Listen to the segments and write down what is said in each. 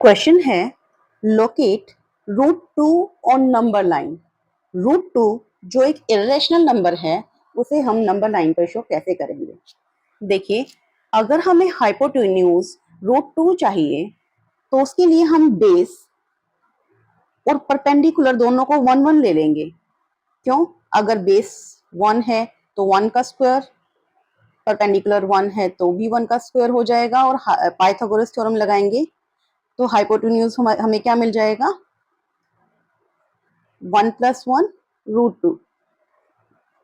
Question है locate root two on number line. Root two जो एक इरेशनल नंबर है उसे हम नंबर लाइन पर शो कैसे करेंगे। देखिए, अगर हमें हाइपोटेन्यूज रूट टू चाहिए तो उसके लिए हम बेस और परपेंडिकुलर दोनों को वन वन ले लेंगे। क्यों? अगर बेस वन है तो वन का स्क्वायर, परपेंडिकुलर वन है तो भी वन का स्क्वायर हो जाएगा और पाइथागोरस थ्योरम लगाएंगे तो हाइपोटेन्यूज हमें क्या मिल जाएगा? 1 + 1 √2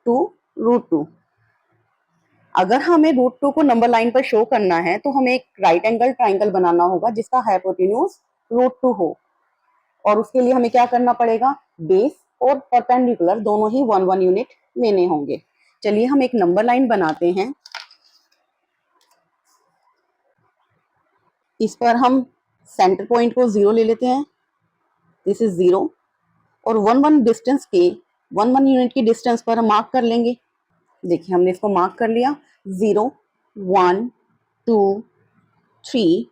2 √2। अगर हमें √2 को नंबर लाइन पर शो करना है तो हमें एक राइट एंगल ट्राइंगल बनाना होगा जिसका हाइपोटेन्यूज √2 हो और उसके लिए हमें क्या करना पड़ेगा? बेस और परपेंडिकुलर दोनों ही 1 1 यूनिट लेने होंगे। चलिए हम एक नंबर लाइन बनाते हैं। इस पर हम सेंटर पॉइंट को 0 ले लेते हैं। दिस इज 0 और 1 1 डिस्टेंस के 1 1 यूनिट की डिस्टेंस पर हम मार्क कर लेंगे। देखिए, हमने इसको मार्क कर लिया। 0 1 2 3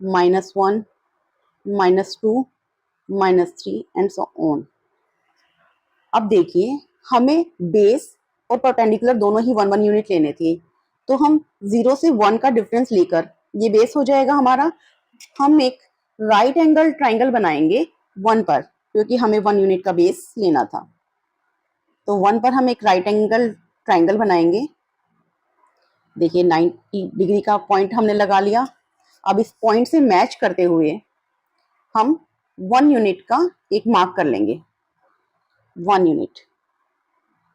-1 -2 -3 एंड सो ऑन। अब देखिए, हमें बेस और परपेंडिकुलर दोनों ही 1 1 यूनिट लेने थे तो हम 0 से 1 का डिफरेंस लेकर ये बेस हो जाएगा हमारा। हम एक राइट एंगल ट्राइंगल बनाएंगे 1 पर क्योंकि हमें 1 यूनिट का बेस लेना था। तो 1 पर हम एक राइट एंगल ट्राइंगल बनाएंगे। देखिए, 90 डिग्री का पॉइंट हमने लगा लिया। अब इस पॉइंट से मैच करते हुए हम 1 यूनिट का एक मार्क कर लेंगे। 1 यूनिट,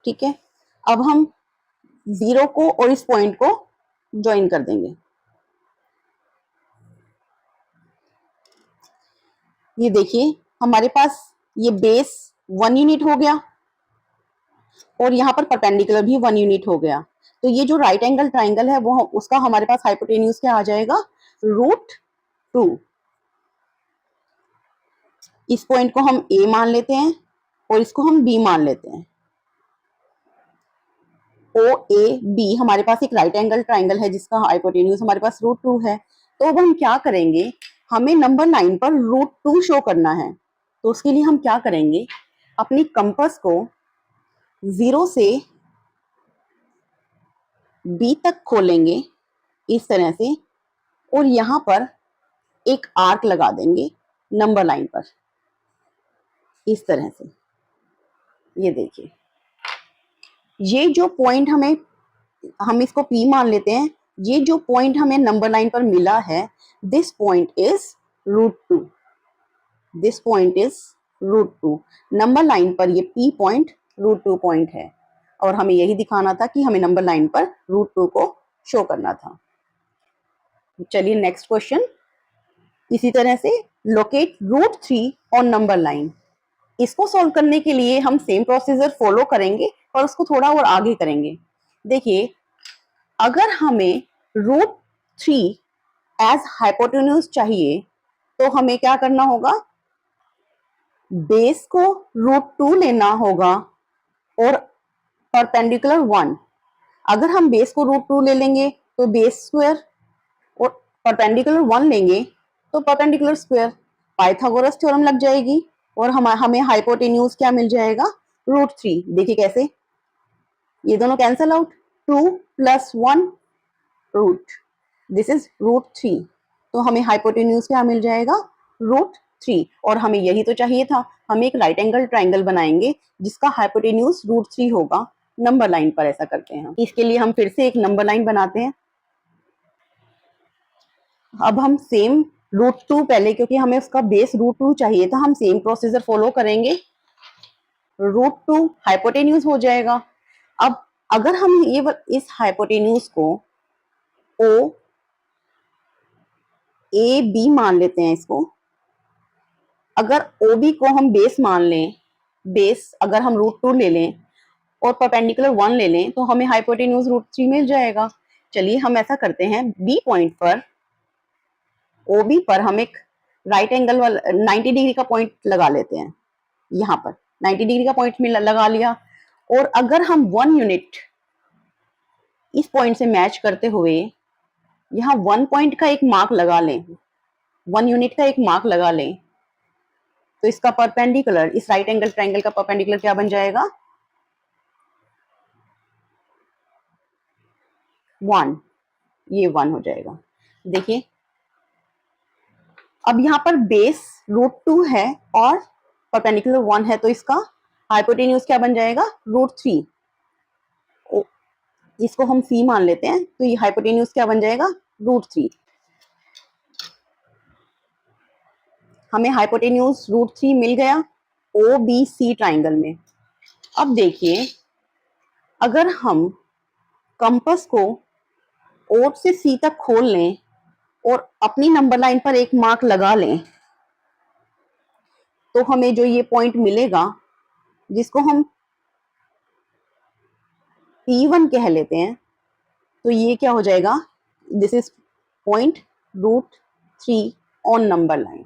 ठीक है। अब हम 0 को और इस पॉइंट को ज्वाइन कर देंगे। ये देखिए, हमारे पास ये बेस 1 यूनिट हो गया और यहाँ पर परपेंडिकुलर भी 1 यूनिट हो गया। तो ये जो राइट एंगल ट्राइंगल है वो उसका हमारे पास हाइपोटेन्यूज क्या आ जाएगा? √2। इस पॉइंट को हम A मान लेते हैं और इसको हम B मान लेते हैं। OAB हमारे पास एक राइट एंगल ट्राइंगल है जिसका हाइपोटेन्यूज हमारे पास √2 है। तो अब हम क्या करेंगे? हमें नंबर लाइन पर √2 शो करना है। तो उसके लिए हम क्या करेंगे? अपनी कंपास को 0 से B तक खोलेंगे इस तरह से और यहाँ पर एक आर्क लगा देंगे नंबर लाइन पर इस तरह से। ये देखिए, ये जो पॉइंट हम इसको P मान लेते हैं। ये जो पॉइंट हमें नंबर लाइन पर मिला है, this point is √2। This point is √2। Number line पर ये P पॉइंट √2 पॉइंट है और हमें यही दिखाना था कि हमें नंबर लाइन पर √2 को शो करना था। चलिए नेक्स्ट क्वेश्चन। इसी तरह से लोकेट √3 ऑन नंबर लाइन। इसको सॉल्व करने के लिए हम सेम प्रोसीजर फॉलो करेंगे पर उसको थोड़ा और आगे करेंगे। देखिए, अगर हमें √3 एज हाइपोटेन्यूज चाहिए तो हमें क्या करना होगा? बेस को √2 लेना होगा और परपेंडिकुलर 1। अगर हम बेस को √2 ले लेंगे तो बेस स्क्वायर और परपेंडिकुलर 1 लेंगे तो परपेंडिकुलर स्क्वायर, पाइथागोरस थ्योरम लग जाएगी और हमें हाइपोटेन्यूज क्या मिल जाएगा? √3। देखिए कैसे, ये दोनों cancel out. 2 + 1 root, this is √3। तो हमें हाइपोटेन्यूज क्या मिल जाएगा? √3। और हमें यही तो चाहिए था। हम एक राइट एंगल ट्राइंगल बनाएंगे जिसका हाइपोटेन्यूज √3 होगा। नंबर लाइन पर ऐसा करते हैं। इसके लिए हम फिर से एक नंबर लाइन बनाते हैं। अब हम सेम √2 पहले, क्योंकि हमें उसका बेस √2 चाहिए था, हम सेम प्रोसीजर फॉलो करेंगे। √2 हाइपोटेन्यूज हो जाएगा। अब अगर हम इस हाइपोटेन्यूज को O A B मान लेते हैं इसको। अगर OB को हम बेस मान लें, बेस अगर हम √2 ले लें और परपेंडिकुलर 1 ले लें तो हमें हाइपोटेन्यूज √3 मिल जाएगा। चलिए हम ऐसा करते हैं, B पॉइंट पर OB पर हम एक राइट एंगल वाला 90 डिग्री का पॉइंट लगा लेते हैं। यहाँ पर 90 डिग्री का पॉइंट में लगा लिया और अगर हम 1 यूनिट इस पॉइंट से मैच करते हुए यहाँ 1 पॉइंट का एक मार्क लगा लें 1 यूनिट का एक मार्क लगा लें तो इसका परपेंडिकुलर, इस राइट एंगल ट्रायंगल का परपेंडिकुलर क्या बन जाएगा? 1, ये 1 हो जाएगा। देखिए अब यहाँ पर बेस √2 है और परपेंडिकुलर 1 है, तो इसका हाइपोटेन्यूज क्या बन जाएगा? √3। इसको हम c मान लेते हैं, तो ये हाइपोटेन्यूज क्या बन जाएगा? √3। हमें हाइपोटेन्यूज √3 मिल गया OBC ट्राइंगल में। अब देखिए अगर हम कंपास को O से C तक खोल लें और अपनी नंबर लाइन पर एक मार्क लगा लें तो हमें जो ये पॉइंट मिलेगा जिसको हम P1 कह लेते हैं, तो ये क्या हो जाएगा? This is point √3 on number line.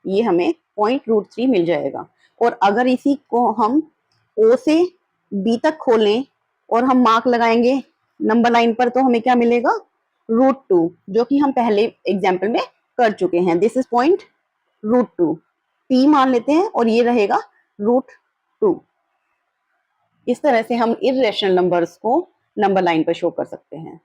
ये हमें पॉइंट √3 मिल जाएगा। और अगर इसी को हम O से B तक खोलें और हम मार्क लगाएंगे नंबर लाइन पर तो हमें क्या मिलेगा? √2, जो कि हम पहले एग्जाम्पल में कर चुके हैं। दिस इज पॉइंट √2, P मान लेते हैं और ये रहेगा √2। इस तरह से हम इर्रेशनल नंबर्स को नंबर लाइन पर शो कर सकते हैं।